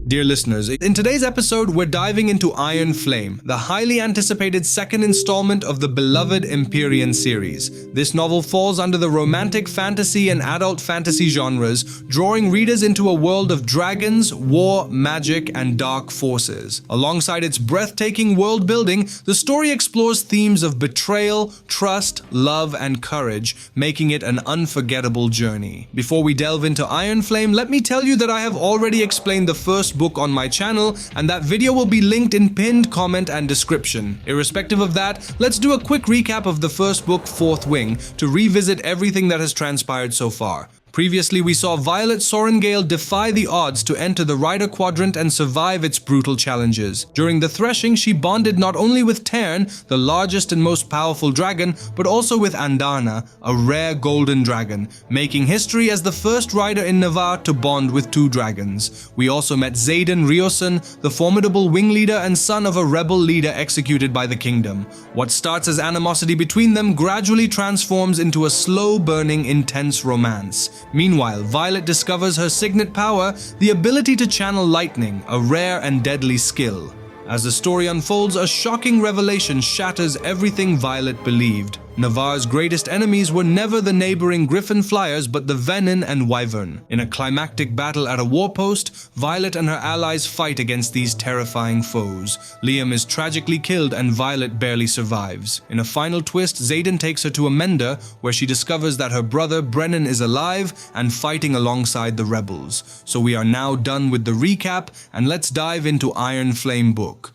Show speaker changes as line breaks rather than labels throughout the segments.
Dear listeners, in today's episode, we're diving into Iron Flame, the highly anticipated second installment of the beloved Empyrean series. This novel falls under the romantic fantasy and adult fantasy genres, drawing readers into a world of dragons, war, magic, and dark forces. Alongside its breathtaking world building, the story explores themes of betrayal, trust, love, and courage, making it an unforgettable journey. Before we delve into Iron Flame, let me tell you that I have already explained the first book on my channel, and that video will be linked in pinned comment and description. Irrespective of that, let's do a quick recap of the first book, Fourth Wing, to revisit everything that has transpired so far. Previously, we saw Violet Sorengale defy the odds to enter the Rider Quadrant and survive its brutal challenges. During the threshing, she bonded not only with Tern, the largest and most powerful dragon, but also with Andarna, a rare golden dragon, making history as the first rider in Navarre to bond with two dragons. We also met Xaden Riosen, the formidable wing leader and son of a rebel leader executed by the kingdom. What starts as animosity between them gradually transforms into a slow-burning, intense romance. Meanwhile, Violet discovers her signet power, the ability to channel lightning, a rare and deadly skill. As the story unfolds, a shocking revelation shatters everything Violet believed. Navarre's greatest enemies were never the neighboring Griffin flyers but the Venin and Wyvern. In a climactic battle at a warpost, Violet and her allies fight against these terrifying foes. Liam is tragically killed and Violet barely survives. In a final twist, Xaden takes her to Amenda, where she discovers that her brother Brennan is alive and fighting alongside the rebels. So we are now done with the recap, and let's dive into Iron Flame book.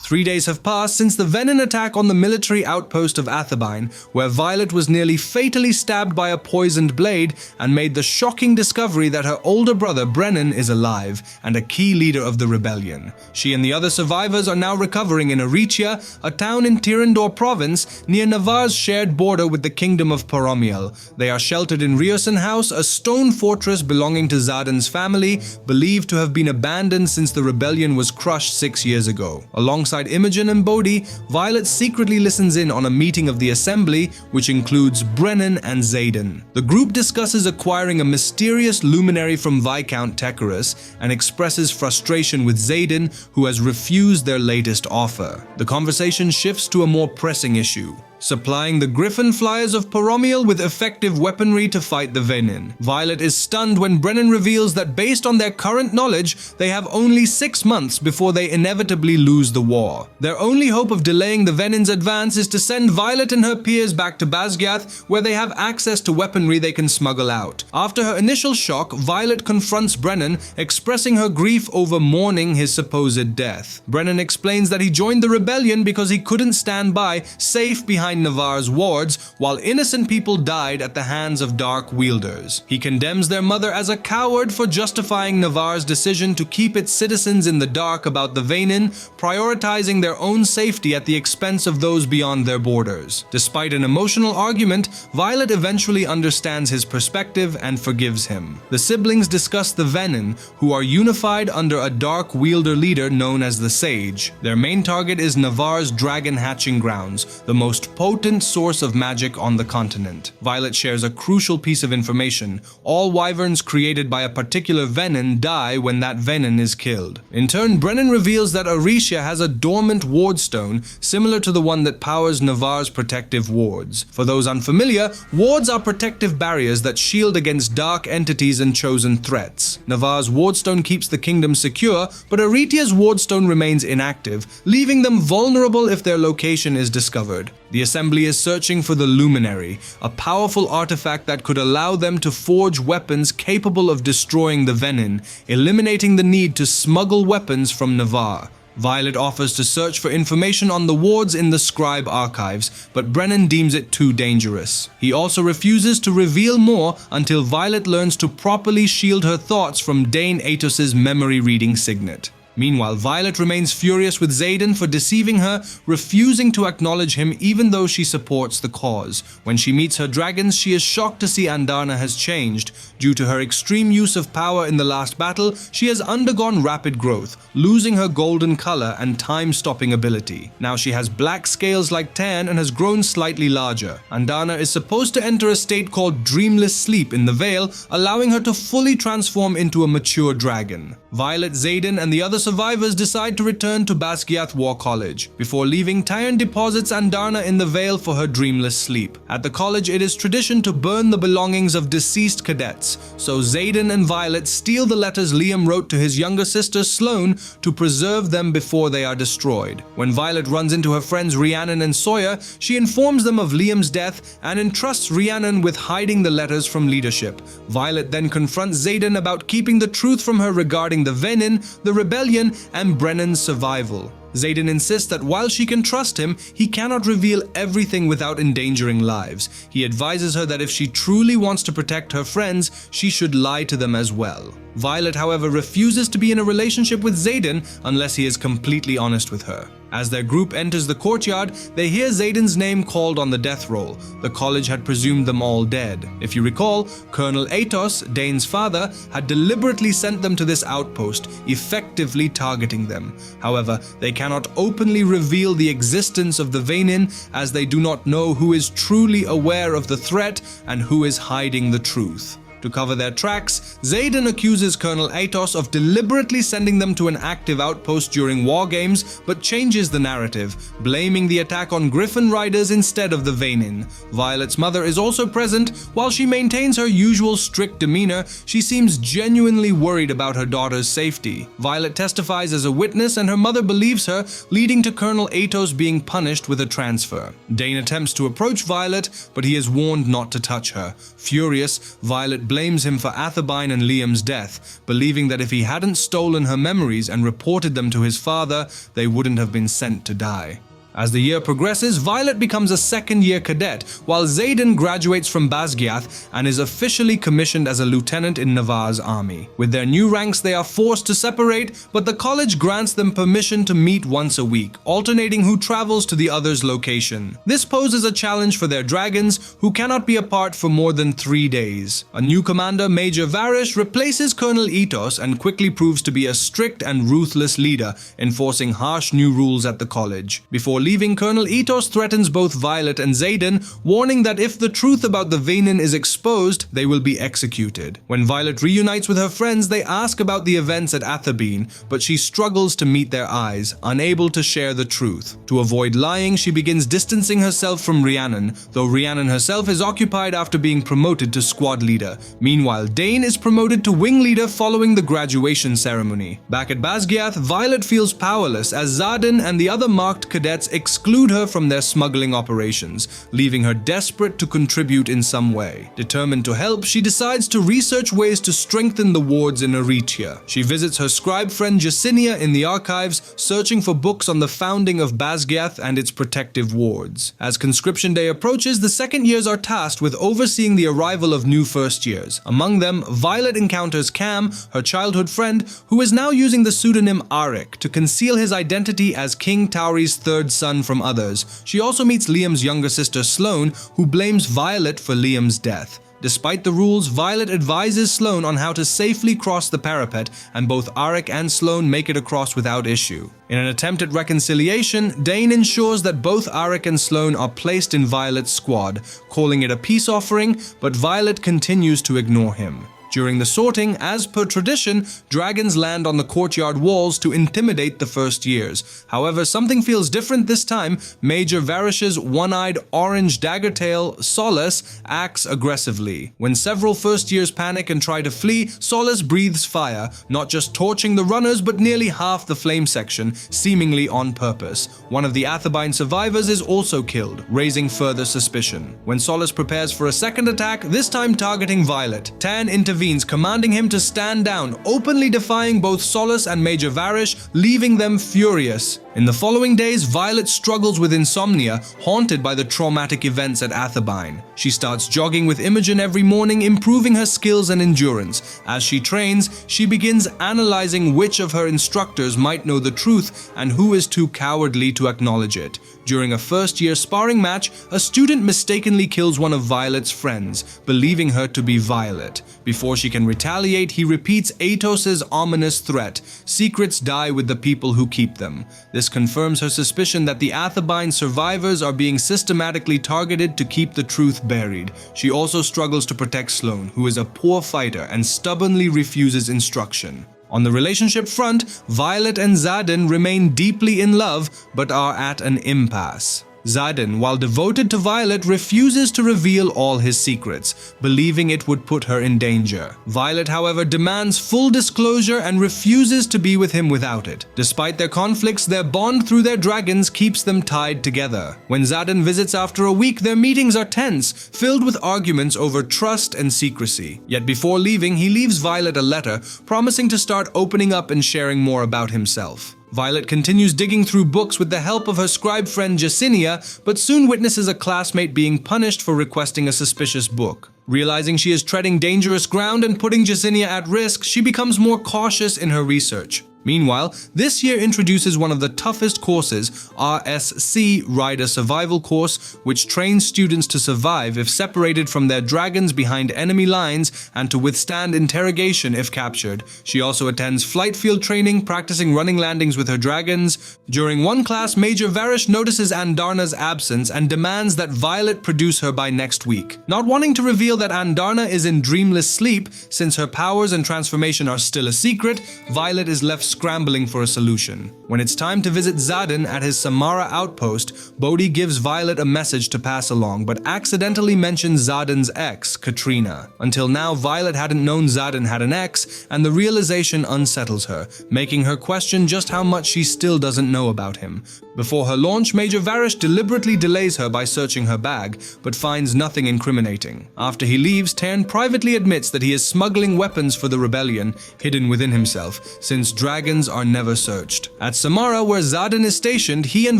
3 days have passed since the Venin attack on the military outpost of Athabine, where Violet was nearly fatally stabbed by a poisoned blade and made the shocking discovery that her older brother Brennan is alive and a key leader of the rebellion. She and the other survivors are now recovering in Aretia, a town in Tyrrendor province near Navarre's shared border with the kingdom of Poromiel. They are sheltered in Riosen House, a stone fortress belonging to Xaden's family, believed to have been abandoned since the rebellion was crushed 6 years ago. Alongside Imogen and Bodhi, Violet secretly listens in on a meeting of the assembly, which includes Brennan and Xaden. The group discusses acquiring a mysterious luminary from Viscount Tecarus and expresses frustration with Xaden, who has refused their latest offer. The conversation shifts to a more pressing issue: supplying the Griffin flyers of Poromiel with effective weaponry to fight the Venin. Violet is stunned when Brennan reveals that based on their current knowledge, they have only 6 months before they inevitably lose the war. Their only hope of delaying the Venin's advance is to send Violet and her peers back to Basgiath, where they have access to weaponry they can smuggle out. After her initial shock, Violet confronts Brennan, expressing her grief over mourning his supposed death. Brennan explains that he joined the rebellion because he couldn't stand by, safe behind Navarre's wards, while innocent people died at the hands of dark wielders. He condemns their mother as a coward for justifying Navarre's decision to keep its citizens in the dark about the Venin, prioritizing their own safety at the expense of those beyond their borders. Despite an emotional argument, Violet eventually understands his perspective and forgives him. The siblings discuss the Venin, who are unified under a dark wielder leader known as the Sage. Their main target is Navarre's dragon hatching grounds, the most potent source of magic on the continent. Violet shares a crucial piece of information: all wyverns created by a particular Venin die when that Venin is killed. In turn, Brennan reveals that Aretia has a dormant ward stone similar to the one that powers Navarre's protective wards. For those unfamiliar, wards are protective barriers that shield against dark entities and chosen threats. Navarre's wardstone keeps the kingdom secure, but Aretia's wardstone remains inactive, leaving them vulnerable if their location is discovered. The assembly is searching for the Luminary, a powerful artifact that could allow them to forge weapons capable of destroying the Venin, eliminating the need to smuggle weapons from Navarre. Violet offers to search for information on the wards in the Scribe archives, but Brennan deems it too dangerous. He also refuses to reveal more until Violet learns to properly shield her thoughts from Dane Atos's memory-reading signet. Meanwhile, Violet remains furious with Xaden for deceiving her, refusing to acknowledge him even though she supports the cause. When she meets her dragons, she is shocked to see Andarna has changed. Due to her extreme use of power in the last battle, she has undergone rapid growth, losing her golden color and time-stopping ability. Now she has black scales like tan and has grown slightly larger. Andarna is supposed to enter a state called dreamless sleep in the Veil, allowing her to fully transform into a mature dragon. Violet, Xaden, and the other survivors decide to return to Basgiath War College. Before leaving, Tyron deposits Andarna in the Veil for her dreamless sleep. At the college, it is tradition to burn the belongings of deceased cadets, so Xaden and Violet steal the letters Liam wrote to his younger sister Sloane to preserve them before they are destroyed. When Violet runs into her friends Rhiannon and Sawyer, she informs them of Liam's death and entrusts Rhiannon with hiding the letters from leadership. Violet then confronts Xaden about keeping the truth from her regarding the Venin, the rebellion, and Brennan's survival. Xaden insists that while she can trust him, he cannot reveal everything without endangering lives. He advises her that if she truly wants to protect her friends, she should lie to them as well. Violet, however, refuses to be in a relationship with Xaden unless he is completely honest with her. As their group enters the courtyard, they hear Xaden's name called on the death roll. The college had presumed them all dead. If you recall, Colonel Atos, Dane's father, had deliberately sent them to this outpost, effectively targeting them. However, they cannot openly reveal the existence of the Venin, as they do not know who is truly aware of the threat and who is hiding the truth. To cover their tracks, Xaden accuses Colonel Atos of deliberately sending them to an active outpost during war games, but changes the narrative, blaming the attack on Griffin riders instead of the Venin. Violet's mother is also present. While she maintains her usual strict demeanor, she seems genuinely worried about her daughter's safety. Violet testifies as a witness and her mother believes her, leading to Colonel Atos being punished with a transfer. Dane attempts to approach Violet, but he is warned not to touch her. Furious, Violet blames him for Athabine and Liam's death, believing that if he hadn't stolen her memories and reported them to his father, they wouldn't have been sent to die. As the year progresses, Violet becomes a second-year cadet, while Xaden graduates from Basgiath and is officially commissioned as a lieutenant in Navarre's army. With their new ranks, they are forced to separate, but the college grants them permission to meet once a week, alternating who travels to the other's location. This poses a challenge for their dragons, who cannot be apart for more than 3 days. A new commander, Major Varish, replaces Colonel Atos and quickly proves to be a strict and ruthless leader, enforcing harsh new rules at the college. Before leaving, Colonel Atos threatens both Violet and Xaden, warning that if the truth about the Venin is exposed, they will be executed. When Violet reunites with her friends, they ask about the events at Athabine, but she struggles to meet their eyes, unable to share the truth. To avoid lying, she begins distancing herself from Rhiannon, though Rhiannon herself is occupied after being promoted to squad leader. Meanwhile, Dane is promoted to wing leader following the graduation ceremony. Back at Basgiath, Violet feels powerless as Xaden and the other marked cadets exclude her from their smuggling operations, leaving her desperate to contribute in some way. Determined to help, she decides to research ways to strengthen the wards in Aretia. She visits her scribe friend Jacinia in the archives, searching for books on the founding of Basgiath and its protective wards. As conscription day approaches, the second years are tasked with overseeing the arrival of new first years. Among them, Violet encounters Cam, her childhood friend, who is now using the pseudonym Arik to conceal his identity as King Tauri's third son from others. She also meets Liam's younger sister Sloane, who blames Violet for Liam's death. Despite the rules, Violet advises Sloane on how to safely cross the parapet, and both Arik and Sloane make it across without issue. In an attempt at reconciliation, Dane ensures that both Arik and Sloane are placed in Violet's squad, calling it a peace offering, but Violet continues to ignore him. During the sorting, as per tradition, dragons land on the courtyard walls to intimidate the first years. However, something feels different this time. Major Varish's one-eyed orange daggertail, Solace, acts aggressively. When several first years panic and try to flee, Solace breathes fire, not just torching the runners but nearly half the flame section, seemingly on purpose. One of the Athabine survivors is also killed, raising further suspicion. When Solace prepares for a second attack, this time targeting Violet, Tan intervenes, commanding him to stand down, openly defying both Solace and Major Varish, leaving them furious. In the following days, Violet struggles with insomnia, haunted by the traumatic events at Athebyne. She starts jogging with Imogen every morning, improving her skills and endurance. As she trains, she begins analyzing which of her instructors might know the truth and who is too cowardly to acknowledge it. During a first-year sparring match, a student mistakenly kills one of Violet's friends, believing her to be Violet. Before she can retaliate, he repeats Atos's ominous threat: secrets die with the people who keep them. This confirms her suspicion that the Athebyne survivors are being systematically targeted to keep the truth buried. She also struggles to protect Sloane, who is a poor fighter and stubbornly refuses instruction. On the relationship front, Violet and Xaden remain deeply in love, but are at an impasse. Xaden, while devoted to Violet, refuses to reveal all his secrets, believing it would put her in danger. Violet, however, demands full disclosure and refuses to be with him without it. Despite their conflicts, their bond through their dragons keeps them tied together. When Xaden visits after a week, their meetings are tense, filled with arguments over trust and secrecy. Yet before leaving, he leaves Violet a letter, promising to start opening up and sharing more about himself. Violet continues digging through books with the help of her scribe friend Jacinia, but soon witnesses a classmate being punished for requesting a suspicious book. Realizing she is treading dangerous ground and putting Jacinia at risk, she becomes more cautious in her research. Meanwhile, this year introduces one of the toughest courses, RSC Rider Survival Course, which trains students to survive if separated from their dragons behind enemy lines and to withstand interrogation if captured. She also attends flight field training, practicing running landings with her dragons. During one class, Major Varish notices Andarna's absence and demands that Violet produce her by next week. Not wanting to reveal that Andarna is in dreamless sleep, since her powers and transformation are still a secret, Violet is left scrambling for a solution. When it's time to visit Xaden at his Samara outpost, Bodhi gives Violet a message to pass along, but accidentally mentions Xaden's ex, Katrina. Until now, Violet hadn't known Xaden had an ex, and the realization unsettles her, making her question just how much she still doesn't know about him. Before her launch, Major Varish deliberately delays her by searching her bag, but finds nothing incriminating. After he leaves, Tern privately admits that he is smuggling weapons for the rebellion, hidden within himself, since dragons are never searched. At Samara, where Xaden is stationed, he and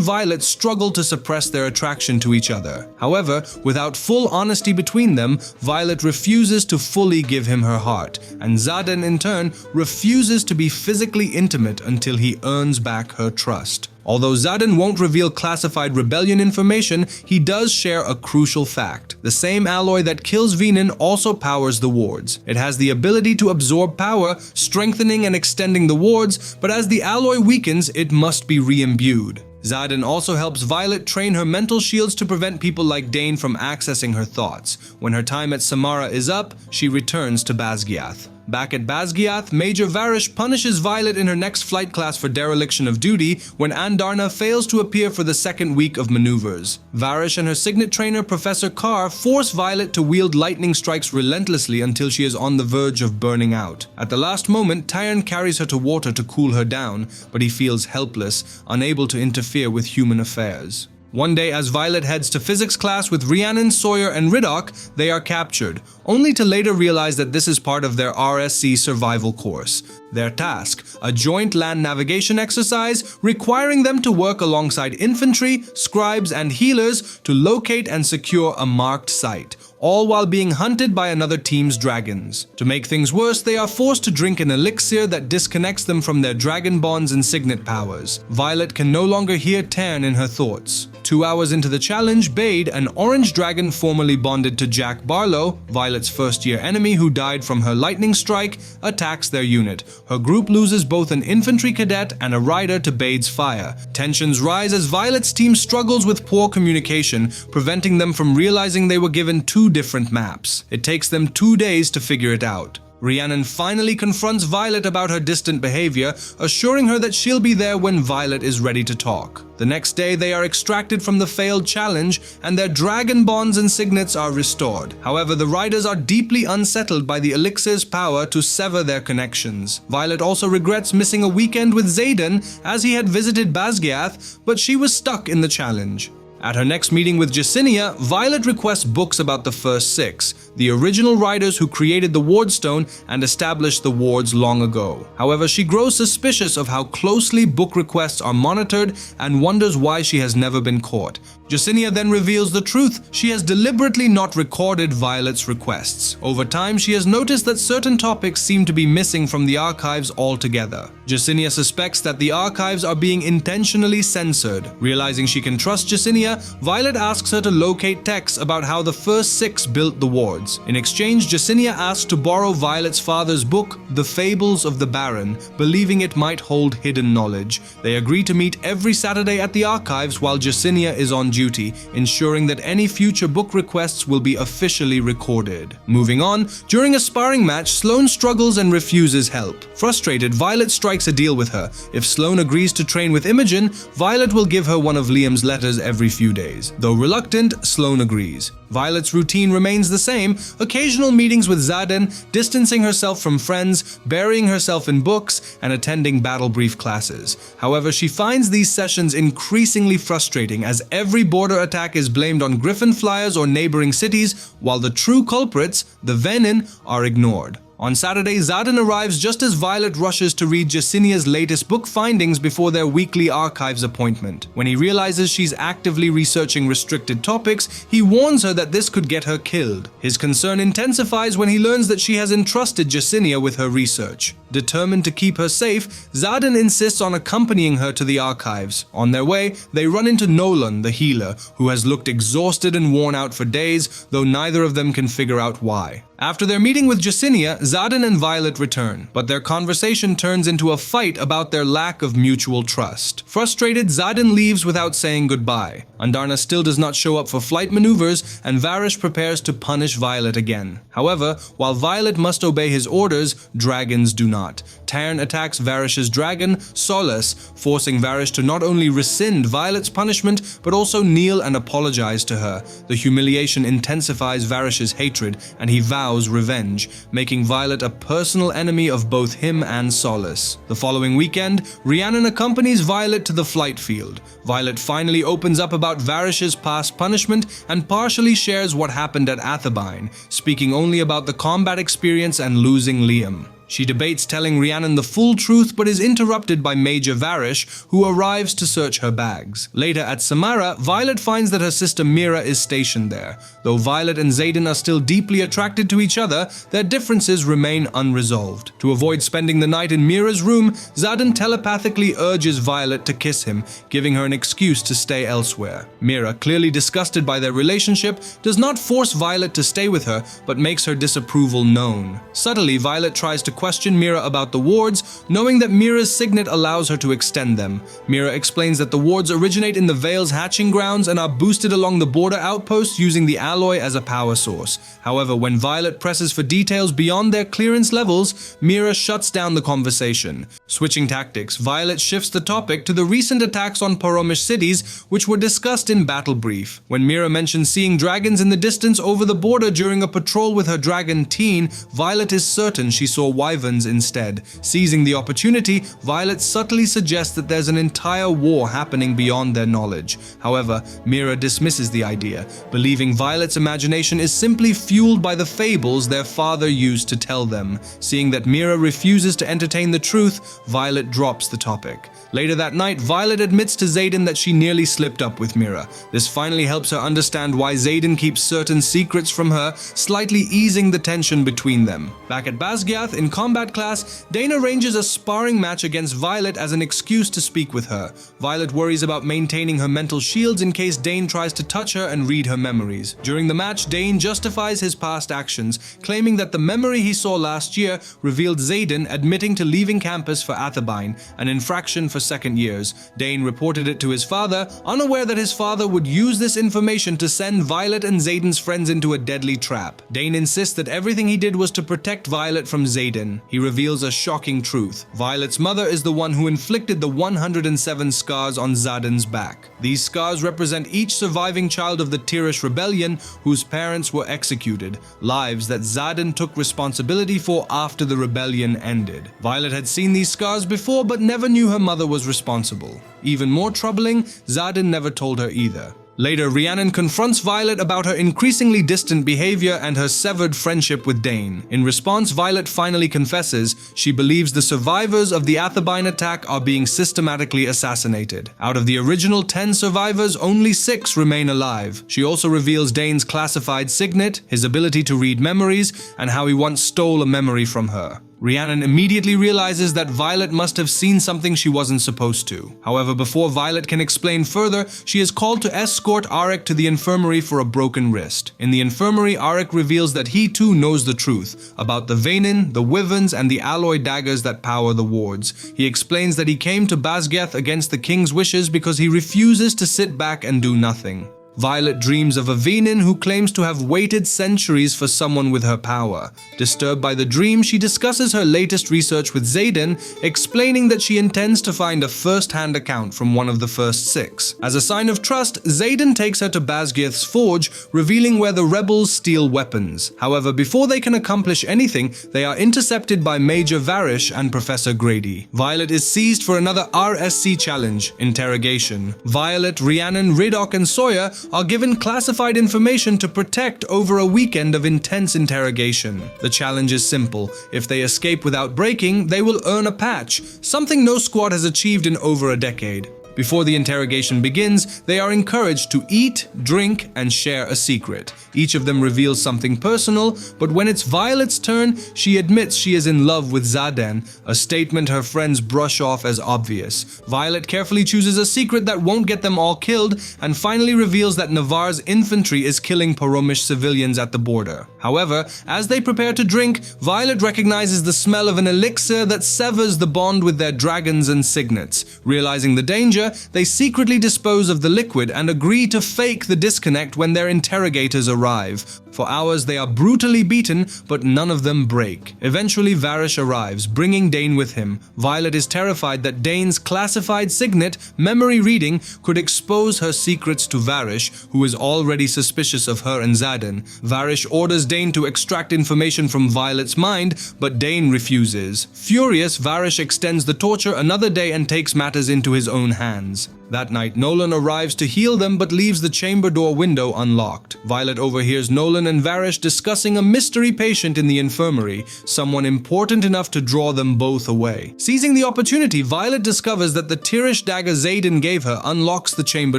Violet struggle to suppress their attraction to each other. However, without full honesty between them, Violet refuses to fully give him her heart, and Xaden in turn refuses to be physically intimate until he earns back her trust. Although Xaden won't reveal classified rebellion information, he does share a crucial fact. The same alloy that kills Venin also powers the wards. It has the ability to absorb power, strengthening and extending the wards, but as the alloy weakens, it must be re-imbued. Xaden also helps Violet train her mental shields to prevent people like Dane from accessing her thoughts. When her time at Samara is up, she returns to Basgiath. Back at Basgiath, Major Varish punishes Violet in her next flight class for dereliction of duty when Andarna fails to appear for the second week of maneuvers. Varish and her signet trainer Professor Carr force Violet to wield lightning strikes relentlessly until she is on the verge of burning out. At the last moment, Tyrn carries her to water to cool her down, but he feels helpless, unable to interfere with human affairs. One day, as Violet heads to physics class with Rhiannon, Sawyer, and Riddoch, they are captured, only to later realize that this is part of their RSC survival course. Their task, a joint land navigation exercise requiring them to work alongside infantry, scribes, and healers to locate and secure a marked site, all while being hunted by another team's dragons. To make things worse, they are forced to drink an elixir that disconnects them from their dragon bonds and signet powers. Violet can no longer hear Tern in her thoughts. 2 hours into the challenge, Bade, an orange dragon formerly bonded to Jack Barlow, Violet's first-year enemy who died from her lightning strike, attacks their unit. Her group loses both an infantry cadet and a rider to Bade's fire. Tensions rise as Violet's team struggles with poor communication, preventing them from realizing they were given 2 different maps. It takes them 2 days to figure it out. Rhiannon finally confronts Violet about her distant behavior, assuring her that she'll be there when Violet is ready to talk. The next day, they are extracted from the failed challenge, and their dragon bonds and signets are restored. However, the riders are deeply unsettled by the elixir's power to sever their connections. Violet also regrets missing a weekend with Xaden, as he had visited Basgiath, but she was stuck in the challenge. At her next meeting with Jacinia, Violet requests books about the First Six, the original writers who created the Wardstone and established the wards long ago. However, she grows suspicious of how closely book requests are monitored and wonders why she has never been caught. Jacinia then reveals the truth. She has deliberately not recorded Violet's requests. Over time, she has noticed that certain topics seem to be missing from the archives altogether. Jacinia suspects that the archives are being intentionally censored. Realizing she can trust Jacinia, Violet asks her to locate texts about how the First Six built the wards. In exchange, Jacinia asks to borrow Violet's father's book, The Fables of the Baron, believing it might hold hidden knowledge. They agree to meet every Saturday at the archives while Jacinia is on duty, ensuring that any future book requests will be officially recorded. Moving on, during a sparring match, Sloane struggles and refuses help. Frustrated, Violet strikes a deal with her. If Sloane agrees to train with Imogen, Violet will give her one of Liam's letters every few days. Though reluctant, Sloane agrees. Violet's routine remains the same: occasional meetings with Xaden, distancing herself from friends, burying herself in books, and attending battle brief classes. However, she finds these sessions increasingly frustrating as every border attack is blamed on Griffin flyers or neighboring cities, while the true culprits, the Venin, are ignored. On Saturday, Xaden arrives just as Violet rushes to read Jacinia's latest book findings before their weekly archives appointment. When he realizes she's actively researching restricted topics, he warns her that this could get her killed. His concern intensifies when he learns that she has entrusted Jacinia with her research. Determined to keep her safe, Xaden insists on accompanying her to the archives. On their way, they run into Nolan, the healer, who has looked exhausted and worn out for days, though neither of them can figure out why. After their meeting with Jacinia, Xaden and Violet return, but their conversation turns into a fight about their lack of mutual trust. Frustrated, Xaden leaves without saying goodbye. Andarna still does not show up for flight maneuvers, and Varish prepares to punish Violet again. However, while Violet must obey his orders, dragons do not. Tarn attacks Varish's dragon, Solace, forcing Varish to not only rescind Violet's punishment, but also kneel and apologize to her. The humiliation intensifies Varish's hatred, and he vows revenge, making Violet a personal enemy of both him and Solace. The following weekend, Rhiannon accompanies Violet to the flight field. Violet finally opens up about Varish's past punishment and partially shares what happened at Athebyne, speaking only about the combat experience and losing Liam. She debates telling Rhiannon the full truth but is interrupted by Major Varish, who arrives to search her bags. Later at Samara, Violet finds that her sister Mira is stationed there. Though Violet and Xaden are still deeply attracted to each other, their differences remain unresolved. To avoid spending the night in Mira's room, Xaden telepathically urges Violet to kiss him, giving her an excuse to stay elsewhere. Mira, clearly disgusted by their relationship, does not force Violet to stay with her, but makes her disapproval known. Subtly, Violet tries to question Mira about the wards, knowing that Mira's signet allows her to extend them. Mira explains that the wards originate in the Vale's hatching grounds and are boosted along the border outposts using the alloy as a power source. However, when Violet presses for details beyond their clearance levels, Mira shuts down the conversation. Switching tactics, Violet shifts the topic to the recent attacks on Poromish cities, which were discussed in Battle Brief. When Mira mentions seeing dragons in the distance over the border during a patrol with her dragon Teen, Violet is certain she saw wyverns instead. Seizing the opportunity, Violet subtly suggests that there's an entire war happening beyond their knowledge. However, Mira dismisses the idea, believing Violet's imagination is simply fueled by the fables their father used to tell them. Seeing that Mira refuses to entertain the truth, Violet drops the topic. Later that night, Violet admits to Xaden that she nearly slipped up with Mira. This finally helps her understand why Xaden keeps certain secrets from her, slightly easing the tension between them. Back at Basgiath, in combat class, Dane arranges a sparring match against Violet as an excuse to speak with her. Violet worries about maintaining her mental shields in case Dane tries to touch her and read her memories. During the match, Dane justifies his past actions, claiming that the memory he saw last year revealed Xaden admitting to leaving campus for Athebyne, an infraction for second years. Dane reported it to his father, unaware that his father would use this information to send Violet and Xaden's friends into a deadly trap. Dane insists that everything he did was to protect Violet from Xaden. He reveals a shocking truth. Violet's mother is the one who inflicted the 107 scars on Xaden's back. These scars represent each surviving child of the Tirish rebellion whose parents were executed, lives that Xaden took responsibility for after the rebellion ended. Violet had seen these scars before but never knew her mother was responsible. Even more troubling, Xaden never told her either. Later, Rhiannon confronts Violet about her increasingly distant behavior and her severed friendship with Dane. In response, Violet finally confesses she believes the survivors of the Athebyne attack are being systematically assassinated. Out of the original 10 survivors, only 6 remain alive. She also reveals Dane's classified signet, his ability to read memories, and how he once stole a memory from her. Rhiannon immediately realizes that Violet must have seen something she wasn't supposed to. However, before Violet can explain further, she is called to escort Arik to the infirmary for a broken wrist. In the infirmary, Arik reveals that he too knows the truth about the Venin, the Wyverns, and the alloy daggers that power the wards. He explains that he came to Basgiath against the king's wishes because he refuses to sit back and do nothing. Violet dreams of a Venin who claims to have waited centuries for someone with her power. Disturbed by the dream, she discusses her latest research with Xaden, explaining that she intends to find a first-hand account from one of the first 6. As a sign of trust, Xaden takes her to Basgiath's forge, revealing where the rebels steal weapons. However, before they can accomplish anything, they are intercepted by Major Varish and Professor Grady. Violet is seized for another RSC challenge, Interrogation. Violet, Rhiannon, Riddock, and Sawyer are given classified information to protect over a weekend of intense interrogation. The challenge is simple. If they escape without breaking, they will earn a patch, something no squad has achieved in over a decade. Before the interrogation begins, they are encouraged to eat, drink, and share a secret. Each of them reveals something personal, but when it's Violet's turn, she admits she is in love with Xaden, a statement her friends brush off as obvious. Violet carefully chooses a secret that won't get them all killed, and finally reveals that Navarre's infantry is killing Poromish civilians at the border. However, as they prepare to drink, Violet recognizes the smell of an elixir that severs the bond with their dragons and signets. Realizing the danger, they secretly dispose of the liquid and agree to fake the disconnect when their interrogators arrive. For hours they are brutally beaten, but none of them break. Eventually Varish arrives, bringing Dane with him. Violet is terrified that Dane's classified signet, memory reading, could expose her secrets to Varish, who is already suspicious of her and Xaden. Varish orders Dane to extract information from Violet's mind, but Dane refuses. Furious, Varish extends the torture another day and takes matters into his own hands. That night, Nolan arrives to heal them but leaves the chamber door window unlocked. Violet overhears Nolan and Varish discussing a mystery patient in the infirmary, someone important enough to draw them both away. Seizing the opportunity, Violet discovers that the Tirish dagger Xaden gave her unlocks the chamber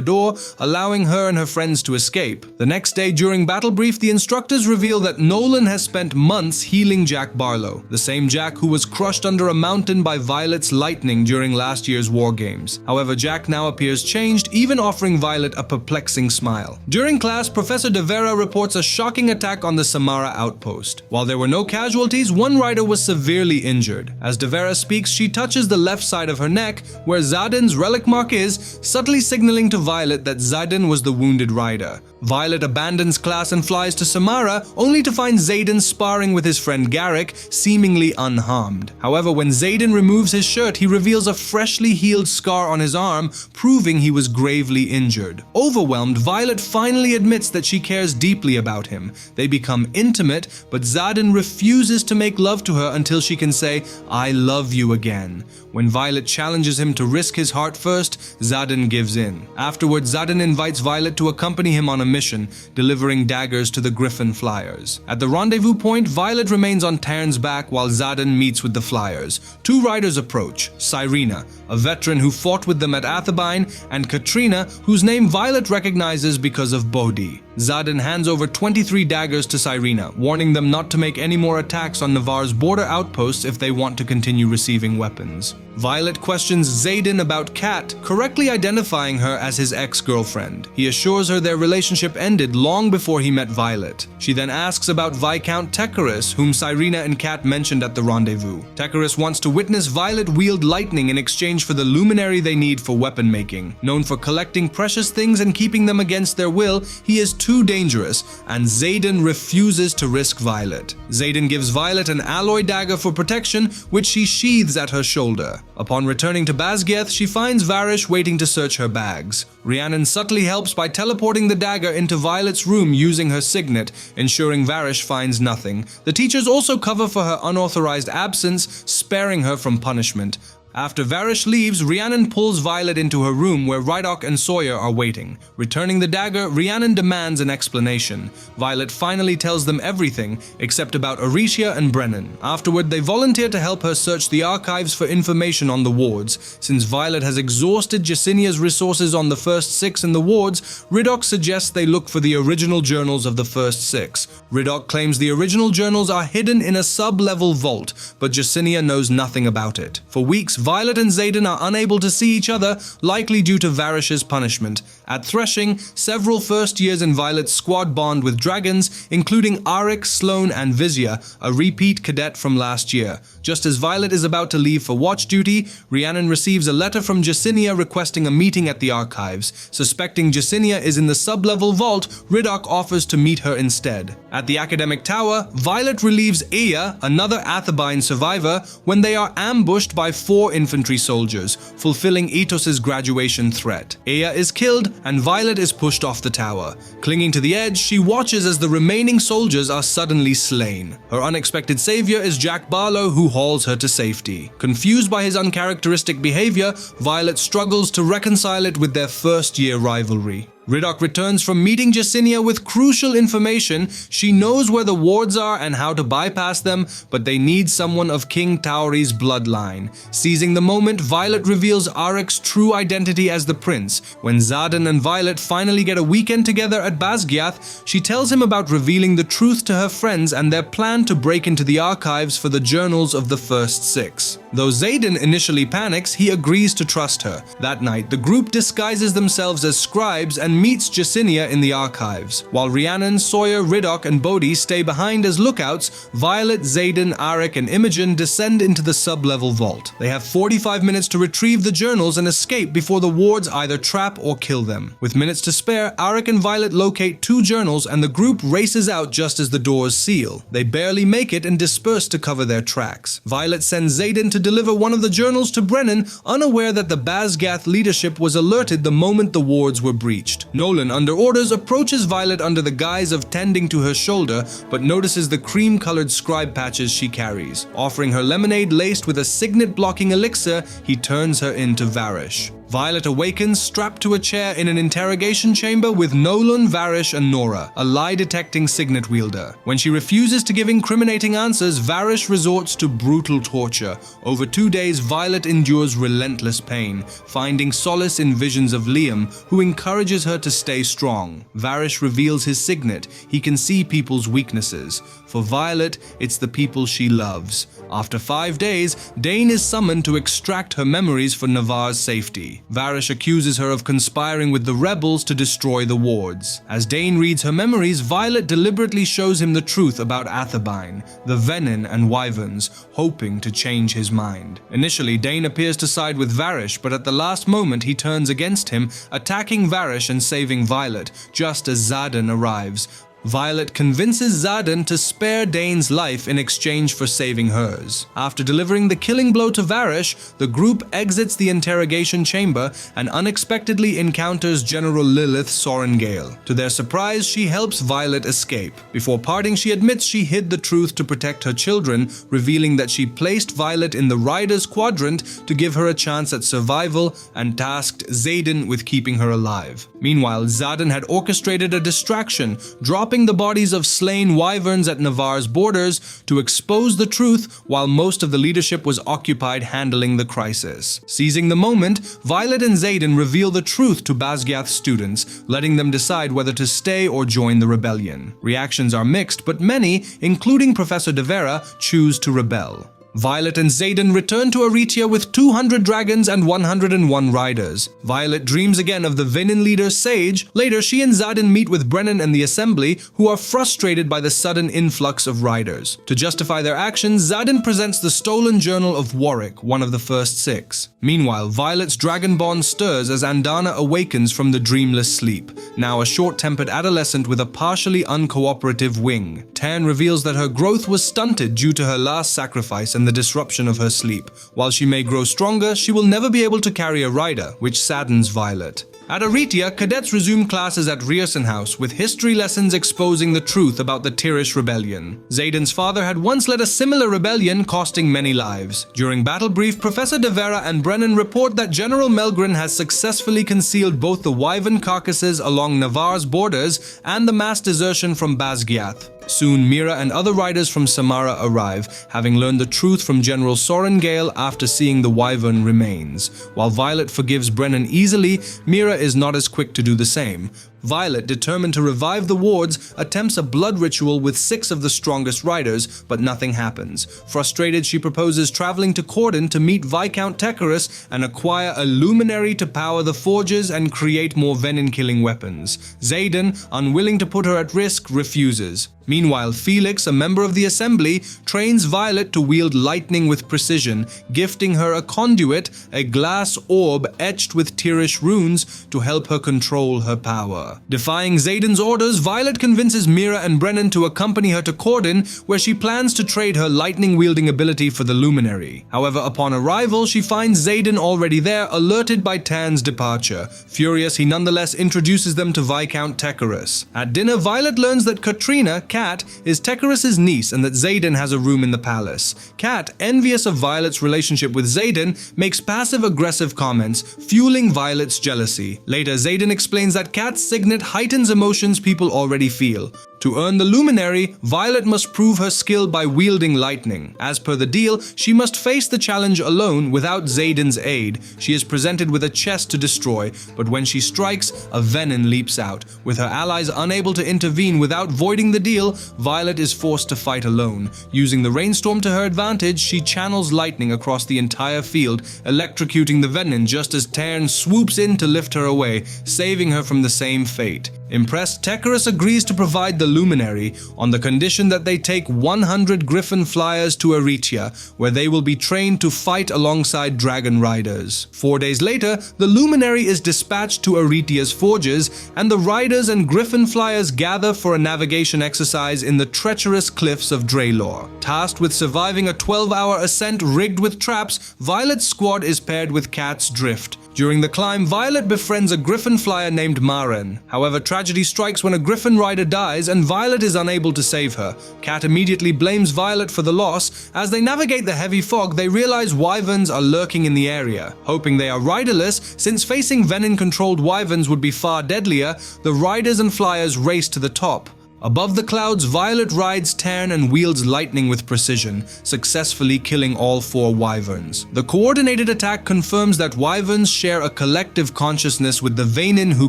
door, allowing her and her friends to escape. The next day, during battle brief, the instructors reveal that Nolan has spent months healing Jack Barlow, the same Jack who was crushed under a mountain by Violet's lightning during last year's war games. However, Jack now appears changed, even offering Violet a perplexing smile. During class, Professor De Vera reports a shocking attack on the Samara outpost. While there were no casualties, one rider was severely injured. As De Vera speaks, she touches the left side of her neck, where Xaden's relic mark is, subtly signaling to Violet that Xaden was the wounded rider. Violet abandons class and flies to Samara, only to find Xaden sparring with his friend Garrick, seemingly unharmed. However, when Xaden removes his shirt, he reveals a freshly healed scar on his arm, proving he was gravely injured. Overwhelmed, Violet finally admits that she cares deeply about him. They become intimate, but Xaden refuses to make love to her until she can say, "I love you" again. When Violet challenges him to risk his heart first, Xaden gives in. Afterwards, Xaden invites Violet to accompany him on a mission, delivering daggers to the Griffin Flyers. At the rendezvous point, Violet remains on Tarn's back while Xaden meets with the Flyers. Two riders approach: Cyrena, a veteran who fought with them at Athebyne, and Katrina, whose name Violet recognizes because of Bodhi. Xaden hands over 23 daggers to Cyrena, warning them not to make any more attacks on Navarre's border outposts if they want to continue receiving weapons. Violet questions Xaden about Kat, correctly identifying her as his ex-girlfriend. He assures her their relationship ended long before he met Violet. She then asks about Viscount Tecarus, whom Cyrena and Kat mentioned at the rendezvous. Tecarus wants to witness Violet wield lightning in exchange for the luminary they need for weapon making. Known for collecting precious things and keeping them against their will, he is too dangerous, and Xaden refuses to risk Violet. Xaden gives Violet an alloy dagger for protection, which she sheathes at her shoulder. Upon returning to Basgiath, she finds Varish waiting to search her bags. Rhiannon subtly helps by teleporting the dagger into Violet's room using her signet, ensuring Varish finds nothing. The teachers also cover for her unauthorized absence, sparing her from punishment. After Varish leaves, Rhiannon pulls Violet into her room where Rydok and Sawyer are waiting. Returning the dagger, Rhiannon demands an explanation. Violet finally tells them everything, except about Aretia and Brennan. Afterward, they volunteer to help her search the archives for information on the wards. Since Violet has exhausted Jasinia's resources on the first 6 in the wards, Rydok suggests they look for the original journals of the first 6. Rydok claims the original journals are hidden in a sub-level vault, but Jasinia knows nothing about it. For weeks, Violet and Xaden are unable to see each other, likely due to Varish's punishment. At Threshing, several first years in Violet's squad bond with dragons, including Arik, Sloane, and Vizia, a repeat cadet from last year. Just as Violet is about to leave for watch duty, Rhiannon receives a letter from Jasinia requesting a meeting at the archives. Suspecting Jasinia is in the sub-level vault, Rydok offers to meet her instead. At the academic tower, Violet relieves Aya, another Athebyne survivor, when they are ambushed by 4 infantry soldiers, fulfilling Etos's graduation threat. Aya is killed, and Violet is pushed off the tower. Clinging to the edge, she watches as the remaining soldiers are suddenly slain. Her unexpected savior is Jack Barlow, who hauls her to safety. Confused by his uncharacteristic behavior, Violet struggles to reconcile it with their first-year rivalry. Rydok returns from meeting Jasinia with crucial information. She knows where the wards are and how to bypass them, but they need someone of King Tauri's bloodline. Seizing the moment, Violet reveals Arik's true identity as the prince. When Xaden and Violet finally get a weekend together at Basgiath, she tells him about revealing the truth to her friends and their plan to break into the archives for the journals of the first 6. Though Xaden initially panics, he agrees to trust her. That night, the group disguises themselves as scribes and meets Jasinia in the archives. While Rhiannon, Sawyer, Rydok, and Bodhi stay behind as lookouts, Violet, Xaden, Arik, and Imogen descend into the sub-level vault. They have 45 minutes to retrieve the journals and escape before the wards either trap or kill them. With minutes to spare, Arik and Violet locate 2 journals and the group races out just as the doors seal. They barely make it and disperse to cover their tracks. Violet sends Xaden to deliver one of the journals to Brennan, unaware that the Basgiath leadership was alerted the moment the wards were breached. Nolan, under orders, approaches Violet under the guise of tending to her shoulder, but notices the cream-colored scribe patches she carries. Offering her lemonade laced with a signet-blocking elixir, he turns her into Varish. Violet awakens strapped to a chair in an interrogation chamber with Nolan, Varish, and Nora, a lie-detecting signet wielder. When she refuses to give incriminating answers, Varish resorts to brutal torture. Over 2 days, Violet endures relentless pain, finding solace in visions of Liam, who encourages her to stay strong. Varish reveals his signet. He can see people's weaknesses. For Violet, it's the people she loves. After 5 days, Dane is summoned to extract her memories for Navarre's safety. Varish accuses her of conspiring with the rebels to destroy the wards. As Dane reads her memories, Violet deliberately shows him the truth about Athebyne, the Venin and Wyverns, hoping to change his mind. Initially, Dane appears to side with Varish, but at the last moment he turns against him, attacking Varish and saving Violet, just as Xaden arrives. Violet convinces Xaden to spare Dane's life in exchange for saving hers. After delivering the killing blow to Varish, the group exits the interrogation chamber and unexpectedly encounters General Lilith Sorengale. To their surprise, she helps Violet escape. Before parting, she admits she hid the truth to protect her children, revealing that she placed Violet in the Riders' Quadrant to give her a chance at survival and tasked Xaden with keeping her alive. Meanwhile, Xaden had orchestrated a distraction, dropping the bodies of slain wyverns at Navarre's borders to expose the truth while most of the leadership was occupied handling the crisis. Seizing the moment, Violet and Xaden reveal the truth to Basgiath students, letting them decide whether to stay or join the rebellion. Reactions are mixed, but many, including Professor De Vera, choose to rebel. Violet and Xaden return to Aretia with 200 dragons and 101 riders. Violet dreams again of the Venin leader Sage. Later, she and Xaden meet with Brennan and the Assembly, who are frustrated by the sudden influx of riders. To justify their actions, Xaden presents the stolen journal of Warwick, one of the first 6. Meanwhile, Violet's dragon bond stirs as Andana awakens from the dreamless sleep, now a short-tempered adolescent with a partially uncooperative wing. Tan reveals that her growth was stunted due to her last sacrifice and the disruption of her sleep. While she may grow stronger, she will never be able to carry a rider, which saddens Violet. At Aretia, cadets resume classes at Rierson House, with history lessons exposing the truth about the Tirish rebellion. Xaden's father had once led a similar rebellion, costing many lives. During battle brief, Professor De Vera and Brennan report that General Melgren has successfully concealed both the Wyvern carcasses along Navarre's borders and the mass desertion from Basgiath. Soon, Mira and other riders from Samara arrive, having learned the truth from General Soren Gale after seeing the Wyvern remains. While Violet forgives Brennan easily, Mira is not as quick to do the same. Violet, determined to revive the wards, attempts a blood ritual with 6 of the strongest riders, but nothing happens. Frustrated, she proposes traveling to Cordon to meet Viscount Tecarus and acquire a luminary to power the forges and create more venom-killing weapons. Xaden, unwilling to put her at risk, refuses. Meanwhile, Felix, a member of the Assembly, trains Violet to wield lightning with precision, gifting her a conduit, a glass orb etched with Tirish runes, to help her control her power. Defying Xaden's orders, Violet convinces Mira and Brennan to accompany her to Cordon, where she plans to trade her lightning-wielding ability for the luminary. However, upon arrival, she finds Xaden already there, alerted by Tan's departure. Furious, he nonetheless introduces them to Viscount Tecarus. At dinner, Violet learns that Katrina, Kat, is Tecarus's niece and that Xaden has a room in the palace. Kat, envious of Violet's relationship with Xaden, makes passive-aggressive comments, fueling Violet's jealousy. Later, Xaden explains that Kat's signet heightens emotions people already feel. To earn the luminary, Violet must prove her skill by wielding lightning. As per the deal, she must face the challenge alone without Xaden's aid. She is presented with a chest to destroy, but when she strikes, a venom leaps out. With her allies unable to intervene without voiding the deal, Violet is forced to fight alone. Using the rainstorm to her advantage, she channels lightning across the entire field, electrocuting the venom just as Tern swoops in to lift her away, saving her from the same fate. Impressed, Tecarus agrees to provide the luminary on the condition that they take 100 griffin flyers to Aretia, where they will be trained to fight alongside dragon riders. 4 days later, the luminary is dispatched to Aretia's forges, and the riders and griffin flyers gather for a navigation exercise in the treacherous cliffs of Draelor. Tasked with surviving a 12-hour ascent rigged with traps, Violet's squad is paired with Kat's drift. During the climb, Violet befriends a griffin flyer named Maren. However, tragedy strikes when a griffin rider dies and Violet is unable to save her. Kat immediately blames Violet for the loss. As they navigate the heavy fog, they realize wyverns are lurking in the area. Hoping they are riderless, since facing venom-controlled wyverns would be far deadlier, the riders and flyers race to the top. Above the clouds, Violet rides Tern and wields lightning with precision, successfully killing all 4 wyverns. The coordinated attack confirms that wyverns share a collective consciousness with the Vainin who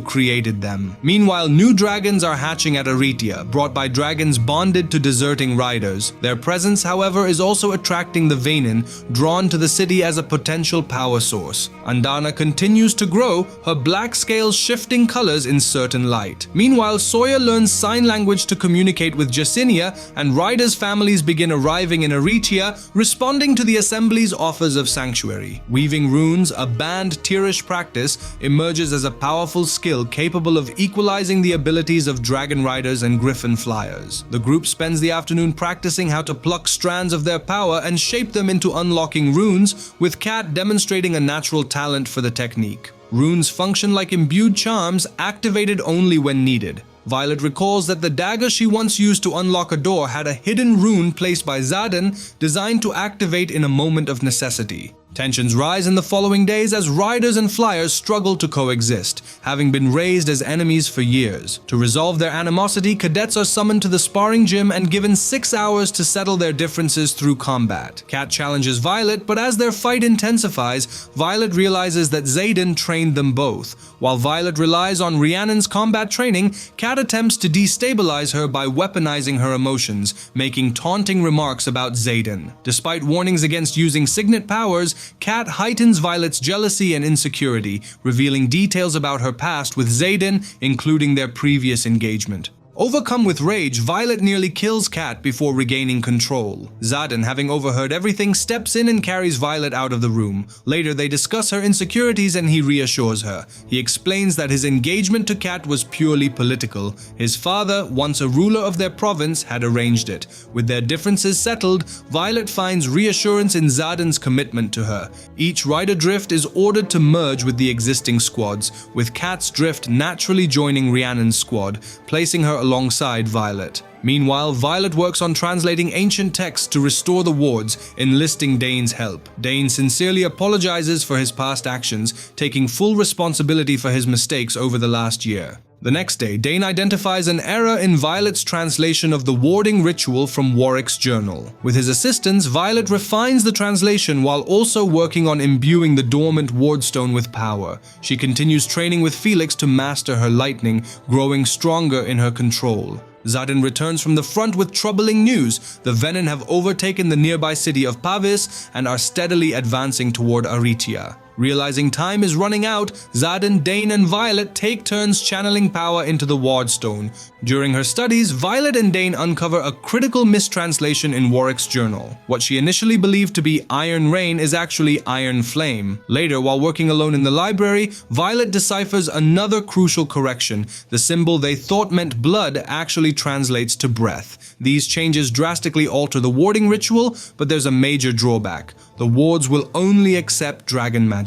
created them. Meanwhile, new dragons are hatching at Aretia, brought by dragons bonded to deserting riders. Their presence, however, is also attracting the Vainin, drawn to the city as a potential power source. Andana continues to grow, her black scales shifting colors in certain light. Meanwhile, Sawyer learns sign language to communicate with Jacinia, and riders' families begin arriving in Aretia, responding to the Assembly's offers of sanctuary. Weaving runes, a banned Tirish practice, emerges as a powerful skill capable of equalizing the abilities of dragon riders and griffin flyers. The group spends the afternoon practicing how to pluck strands of their power and shape them into unlocking runes, with Kat demonstrating a natural talent for the technique. Runes function like imbued charms, activated only when needed. Violet recalls that the dagger she once used to unlock a door had a hidden rune placed by Xaden, designed to activate in a moment of necessity. Tensions rise in the following days as riders and flyers struggle to coexist, having been raised as enemies for years. To resolve their animosity, cadets are summoned to the sparring gym and given 6 hours to settle their differences through combat. Kat challenges Violet, but as their fight intensifies, Violet realizes that Xaden trained them both. While Violet relies on Rhiannon's combat training, Kat attempts to destabilize her by weaponizing her emotions, making taunting remarks about Xaden. Despite warnings against using signet powers, Kat heightens Violet's jealousy and insecurity, revealing details about her past with Xaden, including their previous engagement. Overcome with rage, Violet nearly kills Kat before regaining control. Xaden, having overheard everything, steps in and carries Violet out of the room. Later, they discuss her insecurities and he reassures her. He explains that his engagement to Kat was purely political. His father, once a ruler of their province, had arranged it. With their differences settled, Violet finds reassurance in Xaden's commitment to her. Each rider drift is ordered to merge with the existing squads, with Kat's drift naturally joining Rhiannon's squad, placing her alongside Violet. Meanwhile, Violet works on translating ancient texts to restore the wards, enlisting Dane's help. Dane sincerely apologizes for his past actions, taking full responsibility for his mistakes over the last year. The next day, Dane identifies an error in Violet's translation of the warding ritual from Warwick's journal. With his assistance, Violet refines the translation while also working on imbuing the dormant wardstone with power. She continues training with Felix to master her lightning, growing stronger in her control. Xaden returns from the front with troubling news. The Venin have overtaken the nearby city of Pavis and are steadily advancing toward Aretia. Realizing time is running out, Xaden, Dane, and Violet take turns channeling power into the Wardstone. During her studies, Violet and Dane uncover a critical mistranslation in Warwick's journal. What she initially believed to be Iron Rain is actually Iron Flame. Later, while working alone in the library, Violet deciphers another crucial correction. The symbol they thought meant blood actually translates to breath. These changes drastically alter the warding ritual, but there's a major drawback. The wards will only accept dragon magic.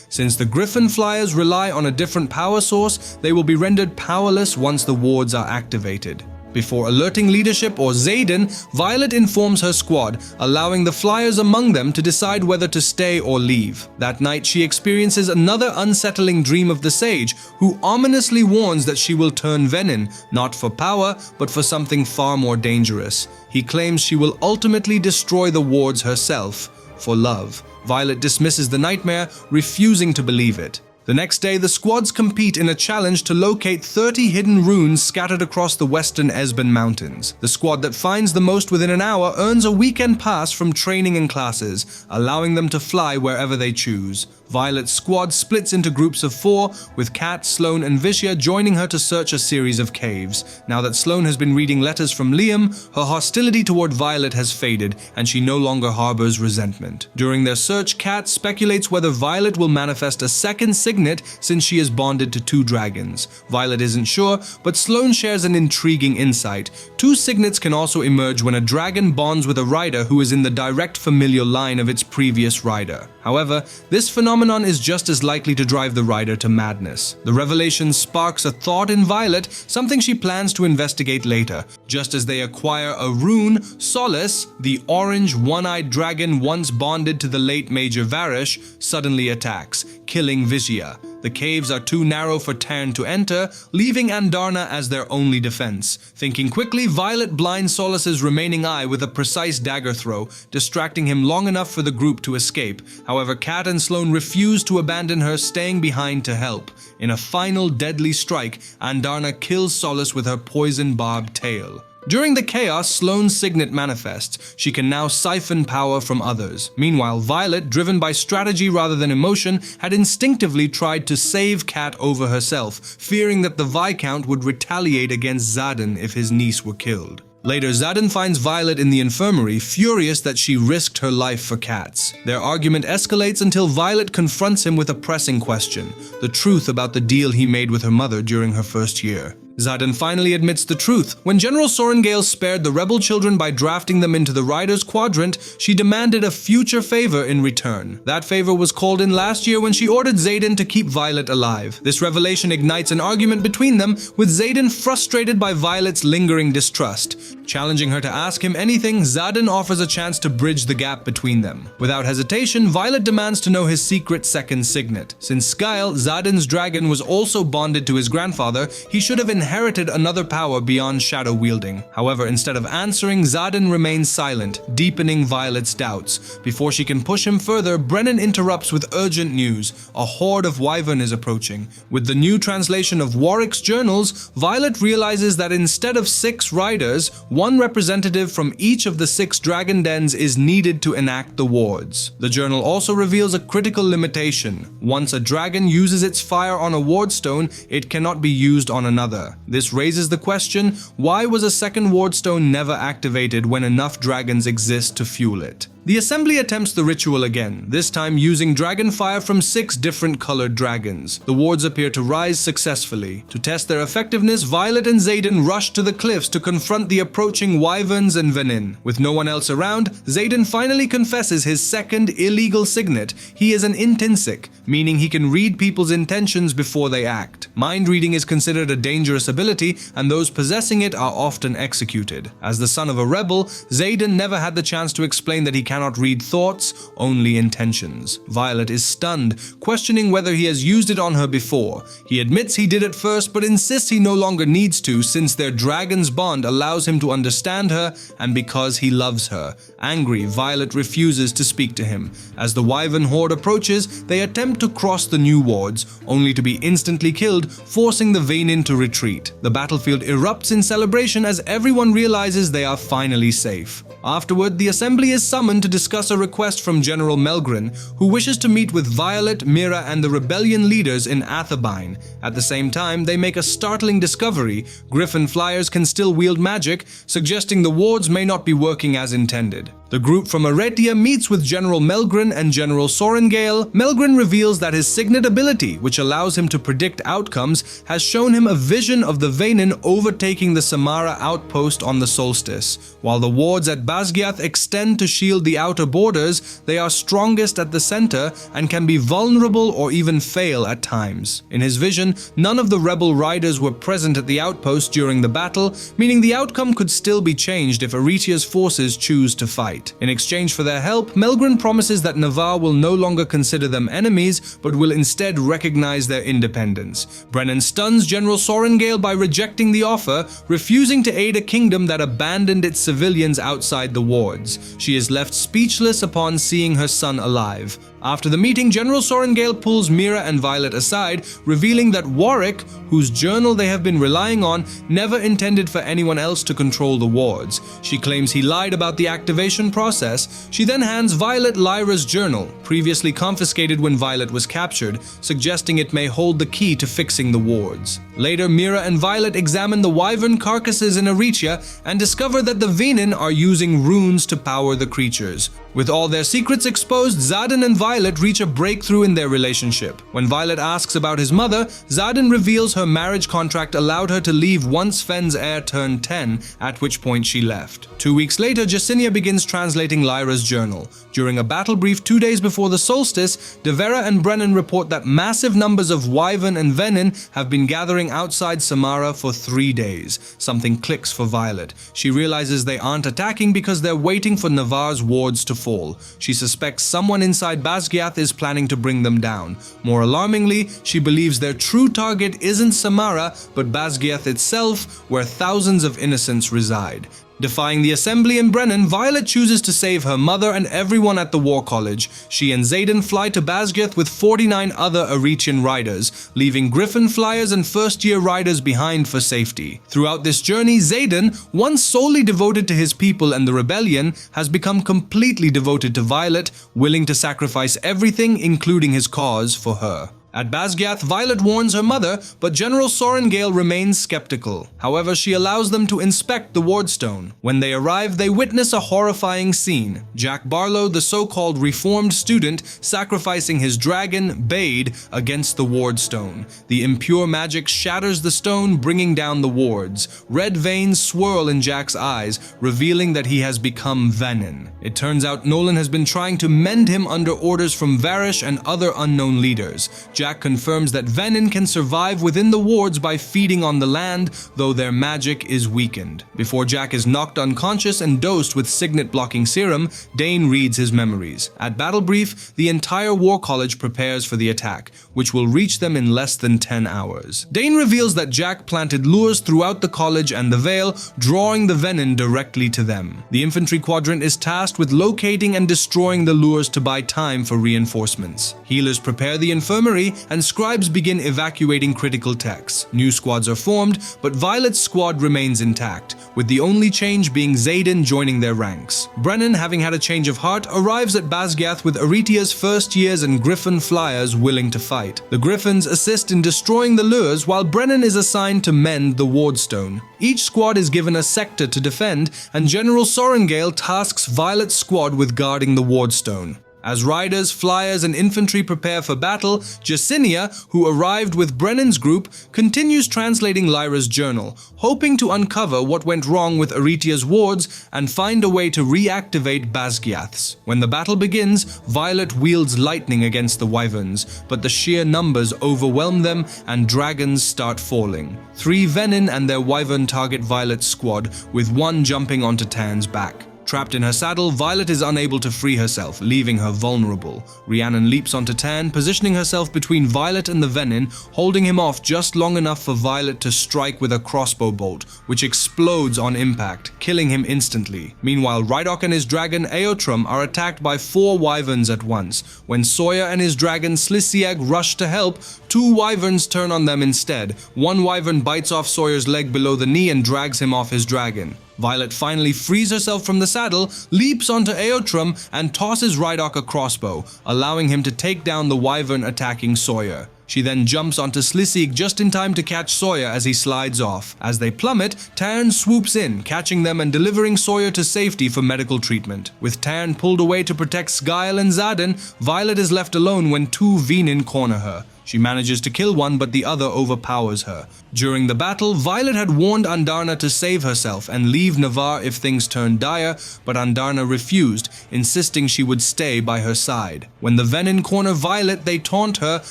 Since the Griffin Flyers rely on a different power source, they will be rendered powerless once the wards are activated. Before alerting leadership or Xaden, Violet informs her squad, allowing the Flyers among them to decide whether to stay or leave. That night, she experiences another unsettling dream of the Sage, who ominously warns that she will turn Venin, not for power, but for something far more dangerous. He claims she will ultimately destroy the wards herself, for love. Violet dismisses the nightmare, refusing to believe it. The next day, the squads compete in a challenge to locate 30 hidden runes scattered across the western Esben Mountains. The squad that finds the most within an hour earns a weekend pass from training and classes, allowing them to fly wherever they choose. Violet's squad splits into groups of 4, with Kat, Sloane, and Vishya joining her to search a series of caves. Now that Sloane has been reading letters from Liam, her hostility toward Violet has faded, and she no longer harbors resentment. During their search, Kat speculates whether Violet will manifest a second signet since she is bonded to 2 dragons. Violet isn't sure, but Sloane shares an intriguing insight. 2 signets can also emerge when a dragon bonds with a rider who is in the direct familial line of its previous rider. However, this phenomenon is just as likely to drive the rider to madness. The revelation sparks a thought in Violet, something she plans to investigate later. Just as they acquire a rune, Solace, the orange, one-eyed dragon once bonded to the late Major Varish, suddenly attacks, killing Vishya. The caves are too narrow for Tarn to enter, leaving Andarna as their only defense. Thinking quickly, Violet blinds Solace's remaining eye with a precise dagger throw, distracting him long enough for the group to escape. However, Kat and Sloane refuse to abandon her, staying behind to help. In a final deadly strike, Andarna kills Solace with her poison-barbed tail. During the chaos, Sloane's signet manifests. She can now siphon power from others. Meanwhile, Violet, driven by strategy rather than emotion, had instinctively tried to save Kat over herself, fearing that the Viscount would retaliate against Xaden if his niece were killed. Later, Xaden finds Violet in the infirmary, furious that she risked her life for Kat's. Their argument escalates until Violet confronts him with a pressing question: the truth about the deal he made with her mother during her first year. Xaden finally admits the truth. When General Sorengale spared the rebel children by drafting them into the Riders' Quadrant, she demanded a future favor in return. That favor was called in last year when she ordered Xaden to keep Violet alive. This revelation ignites an argument between them, with Xaden frustrated by Violet's lingering distrust. Challenging her to ask him anything, Xaden offers a chance to bridge the gap between them. Without hesitation, Violet demands to know his secret second signet. Since Skyle, Xaden's dragon, was also bonded to his grandfather, he should have inherited another power beyond shadow wielding. However, instead of answering, Xaden remains silent, deepening Violet's doubts. Before she can push him further, Brennan interrupts with urgent news. A horde of wyvern is approaching. With the new translation of Warwick's journals, Violet realizes that instead of 6 riders, one representative from each of the 6 dragon dens is needed to enact the wards. The journal also reveals a critical limitation. Once a dragon uses its fire on a ward stone, it cannot be used on another. This raises the question, why was a second ward stone never activated when enough dragons exist to fuel it? The assembly attempts the ritual again, this time using dragon fire from 6 different colored dragons. The wards appear to rise successfully. To test their effectiveness, Violet and Xaden rush to the cliffs to confront the approaching wyverns and venin. With no one else around, Xaden finally confesses his second illegal signet. He is an Intinsic, meaning he can read people's intentions before they act. Mind reading is considered a dangerous ability, and those possessing it are often executed. As the son of a rebel, Xaden never had the chance to explain that he cannot read thoughts, only intentions. Violet is stunned, questioning whether he has used it on her before. He admits he did at first, but insists he no longer needs to, since their dragon's bond allows him to understand her and because he loves her. Angry, Violet refuses to speak to him. As the wyvern horde approaches, they attempt to cross the new wards, only to be instantly killed, forcing the venin to retreat. The battlefield erupts in celebration as everyone realizes they are finally safe. Afterward, the assembly is summoned to discuss a request from General Melgren, who wishes to meet with Violet, Mira, and the rebellion leaders in Athebyne. At the same time, they make a startling discovery. Griffin flyers can still wield magic, suggesting the wards may not be working as intended. The group from Aretia meets with General Melgren and General Sorengale. Melgren reveals that his signet ability, which allows him to predict outcomes, has shown him a vision of the venin overtaking the Samara outpost on the solstice. While the wards at Basgiath extend to shield the outer borders, they are strongest at the center and can be vulnerable or even fail at times. In his vision, none of the rebel riders were present at the outpost during the battle, meaning the outcome could still be changed if Aretia's forces choose to fight. In exchange for their help, Melgren promises that Navarre will no longer consider them enemies, but will instead recognize their independence. Brennan stuns General Sorengale by rejecting the offer, refusing to aid a kingdom that abandoned its civilians outside the wards. She is left speechless upon seeing her son alive. After the meeting, General Sorengale pulls Mira and Violet aside, revealing that Warwick, whose journal they have been relying on, never intended for anyone else to control the wards. She claims he lied about the activation process. She then hands Violet Lyra's journal, previously confiscated when Violet was captured, suggesting it may hold the key to fixing the wards. Later, Mira and Violet examine the wyvern carcasses in Aretia and discover that the venin are using runes to power the creatures. With all their secrets exposed, Xaden and Violet reach a breakthrough in their relationship. When Violet asks about his mother, Xaden reveals her marriage contract allowed her to leave once Fenn's heir turned 10, at which point she left. 2 weeks later, Jacinia begins translating Lyra's journal. During a battle brief 2 days before the solstice, Devera and Brennan report that massive numbers of wyvern and venin have been gathering outside Samara for 3 days. Something clicks for Violet. She realizes they aren't attacking because they're waiting for Navarre's wards to fall. She suspects someone inside Basgiath is planning to bring them down. More alarmingly, she believes their true target isn't Samara, but Basgiath itself, where thousands of innocents reside. Defying the assembly and Brennan, Violet chooses to save her mother and everyone at the War College. She and Xaden fly to Basgiath with 49 other Aretian riders, leaving Griffin flyers and first-year riders behind for safety. Throughout this journey, Xaden, once solely devoted to his people and the rebellion, has become completely devoted to Violet, willing to sacrifice everything, including his cause, for her. At Basgiath, Violet warns her mother, but General Sorengale remains skeptical. However, she allows them to inspect the wardstone. When they arrive, they witness a horrifying scene. Jack Barlow, the so-called reformed student, sacrificing his dragon, Bade, against the wardstone. The impure magic shatters the stone, bringing down the wards. Red veins swirl in Jack's eyes, revealing that he has become venin. It turns out Nolan has been trying to mend him under orders from Varish and other unknown leaders. Jack confirms that venin can survive within the wards by feeding on the land, though their magic is weakened. Before Jack is knocked unconscious and dosed with signet-blocking serum, Dane reads his memories. At Battle Brief, the entire War College prepares for the attack, which will reach them in less than 10 hours. Dane reveals that Jack planted lures throughout the college and the Vale, drawing the venin directly to them. The infantry quadrant is tasked tasked with locating and destroying the lures to buy time for reinforcements. Healers prepare the infirmary, and scribes begin evacuating critical techs. New squads are formed, but Violet's squad remains intact, with the only change being Xaden joining their ranks. Brennan, having had a change of heart, arrives at Basgiath with Aretia's first years and Griffin flyers willing to fight. The Griffins assist in destroying the lures, while Brennan is assigned to mend the wardstone. Each squad is given a sector to defend, and General Sorengale tasks Violet's squad with guarding the wardstone. As riders, flyers, and infantry prepare for battle, Jacinia, who arrived with Brennan's group, continues translating Lyra's journal, hoping to uncover what went wrong with Aretia's wards and find a way to reactivate Basgiath's. When the battle begins, Violet wields lightning against the wyverns, but the sheer numbers overwhelm them and dragons start falling. 3 Venin and their wyvern target Violet's squad, with one jumping onto Tan's back. Trapped in her saddle, Violet is unable to free herself, leaving her vulnerable. Rhiannon leaps onto Tan, positioning herself between Violet and the Venin, holding him off just long enough for Violet to strike with a crossbow bolt, which explodes on impact, killing him instantly. Meanwhile, Rydok and his dragon Eotrum are attacked by 4 wyverns at once. When Sawyer and his dragon Slisiag rush to help, 2 wyverns turn on them instead. One wyvern bites off Sawyer's leg below the knee and drags him off his dragon. Violet finally frees herself from the saddle, leaps onto Eotrum, and tosses Rydok a crossbow, allowing him to take down the wyvern attacking Sawyer. She then jumps onto Slisig just in time to catch Sawyer as he slides off. As they plummet, Tarn swoops in, catching them and delivering Sawyer to safety for medical treatment. With Tarn pulled away to protect Sgael and Xaden, Violet is left alone when 2 Venin corner her. She manages to kill one, but the other overpowers her. During the battle, Violet had warned Andarna to save herself and leave Navarre if things turned dire, but Andarna refused, insisting she would stay by her side. When the Venin corner Violet, they taunt her,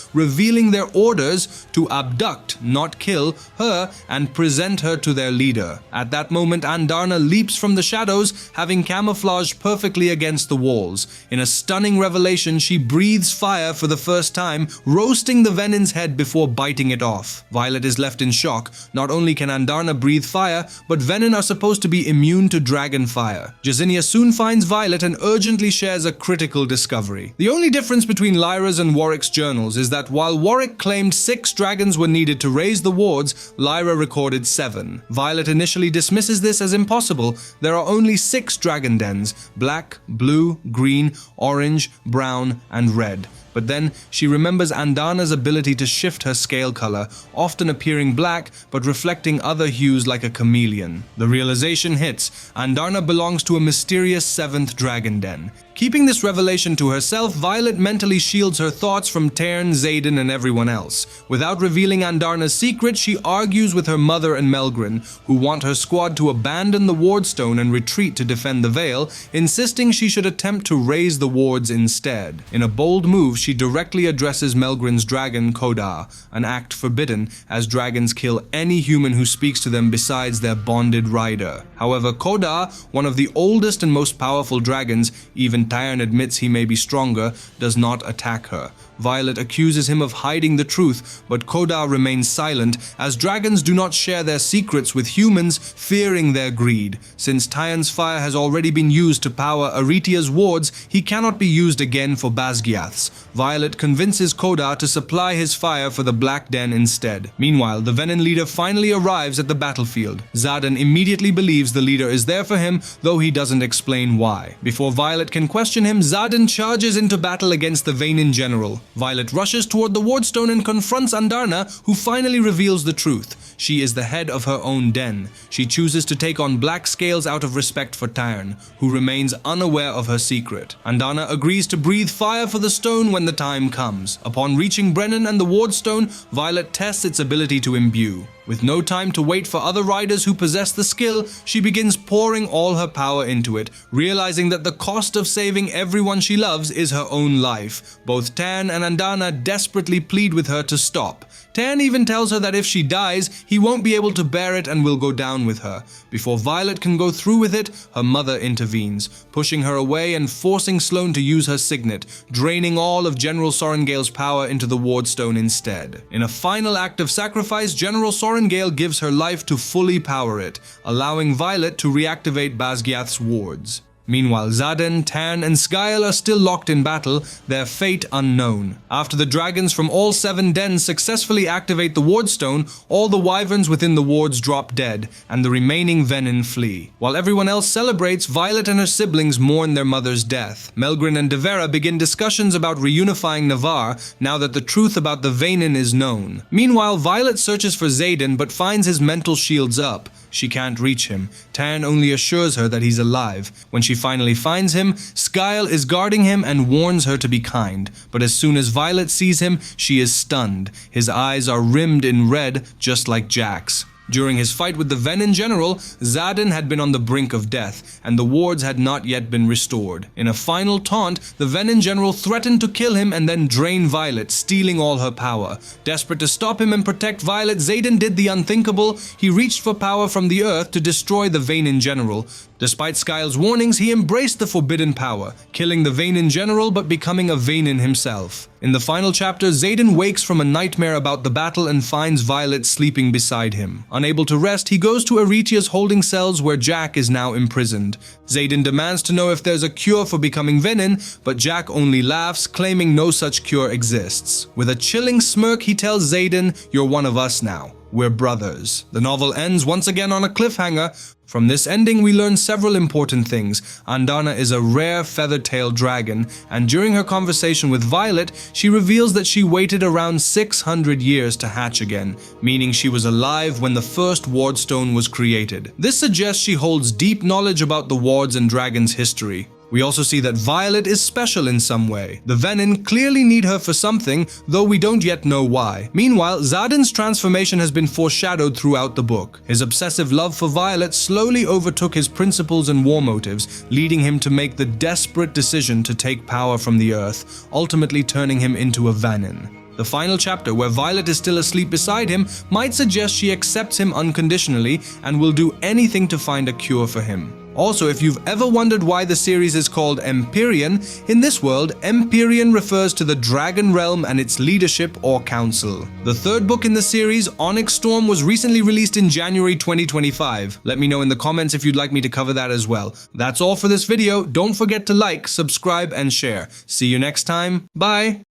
revealing their orders to abduct, not kill, her and present her to their leader. At that moment, Andarna leaps from the shadows, having camouflaged perfectly against the walls. In a stunning revelation, she breathes fire for the first time, roasting the Venin's head before biting it off. Violet is left in shock. Not only can Andarna breathe fire, but Venin are supposed to be immune to dragon fire. Jacinia soon finds Violet and urgently shares a critical discovery. The only difference between Lyra's and Warwick's journals is that while Warwick claimed 6 dragons were needed to raise the wards, Lyra recorded 7. Violet initially dismisses this as impossible. There are only 6 dragon dens: black, blue, green, orange, brown, and red. But then she remembers Andarna's ability to shift her scale color, often appearing black but reflecting other hues like a chameleon. The realization hits: Andarna belongs to a mysterious 7th dragon den. Keeping this revelation to herself, Violet mentally shields her thoughts from Tarn, Xaden, and everyone else. Without revealing Andarna's secret, she argues with her mother and Melgrin, who want her squad to abandon the wardstone and retreat to defend the Vale, insisting she should attempt to raise the wards instead. In a bold move, she directly addresses Melgrin's dragon, Kodar, an act forbidden, as dragons kill any human who speaks to them besides their bonded rider. However, Kodar, one of the oldest and most powerful dragons, even Tyron admits he may be stronger, does not attack her. Violet accuses him of hiding the truth, but Kodar remains silent, as dragons do not share their secrets with humans, fearing their greed. Since Tyrion's fire has already been used to power Aretia's wards, he cannot be used again for Basgiath's. Violet convinces Kodar to supply his fire for the Black Den instead. Meanwhile, the Venin leader finally arrives at the battlefield. Xaden immediately believes the leader is there for him, though he doesn't explain why. Before Violet can question him, Xaden charges into battle against the Venin general. Violet rushes toward the wardstone and confronts Andarna, who finally reveals the truth. She is the head of her own den. She chooses to take on black scales out of respect for Tyron, who remains unaware of her secret. Andarna agrees to breathe fire for the stone when the time comes. Upon reaching Brennan and the wardstone, Violet tests its ability to imbue. With no time to wait for other riders who possess the skill, she begins pouring all her power into it, realizing that the cost of saving everyone she loves is her own life. Both Tan and Andarna desperately plead with her to stop. Tan even tells her that if she dies, he won't be able to bear it and will go down with her. Before Violet can go through with it, her mother intervenes, pushing her away and forcing Sloane to use her signet, draining all of General Sorengale's power into the wardstone instead. In a final act of sacrifice, General Sorengale gives her life to fully power it, allowing Violet to reactivate Basgiath's wards. Meanwhile, Xaden, Tarn, and Skyle are still locked in battle, their fate unknown. After the dragons from all 7 dens successfully activate the wardstone, all the wyverns within the wards drop dead, and the remaining venin flee. While everyone else celebrates, Violet and her siblings mourn their mother's death. Melgrin and Devera begin discussions about reunifying Navarre now that the truth about the venin is known. Meanwhile, Violet searches for Xaden but finds his mental shields up. She can't reach him. Tarn only assures her that he's alive. When she finally finds him, Skyle is guarding him and warns her to be kind. But as soon as Violet sees him, she is stunned. His eyes are rimmed in red, just like Jack's. During his fight with the Venin General, Xaden had been on the brink of death, and the wards had not yet been restored. In a final taunt, the Venin General threatened to kill him and then drain Violet, stealing all her power. Desperate to stop him and protect Violet, Xaden did the unthinkable. He reached for power from the earth to destroy the Venin General. Despite Skyle's warnings, he embraced the forbidden power, killing the Venin General but becoming a Venin himself. In the final chapter, Xaden wakes from a nightmare about the battle and finds Violet sleeping beside him. Unable to rest, he goes to Aretia's holding cells where Jack is now imprisoned. Xaden demands to know if there's a cure for becoming Venin, but Jack only laughs, claiming no such cure exists. With a chilling smirk, he tells Xaden, "You're one of us now. We're brothers." The novel ends once again on a cliffhanger. From this ending, we learn several important things. Andana is a rare feather-tailed dragon, and during her conversation with Violet, she reveals that she waited around 600 years to hatch again, meaning she was alive when the first wardstone was created. This suggests she holds deep knowledge about the wards and dragons' history. We also see that Violet is special in some way. The Venin clearly need her for something, though we don't yet know why. Meanwhile, Xaden's transformation has been foreshadowed throughout the book. His obsessive love for Violet slowly overtook his principles and war motives, leading him to make the desperate decision to take power from the earth, ultimately turning him into a Venin. The final chapter, where Violet is still asleep beside him, might suggest she accepts him unconditionally and will do anything to find a cure for him. Also, if you've ever wondered why the series is called Empyrean, in this world, Empyrean refers to the dragon realm and its leadership or council. The third book in the series, Onyx Storm, was recently released in January 2025. Let me know in the comments if you'd like me to cover that as well. That's all for this video. Don't forget to like, subscribe, and share. See you next time. Bye!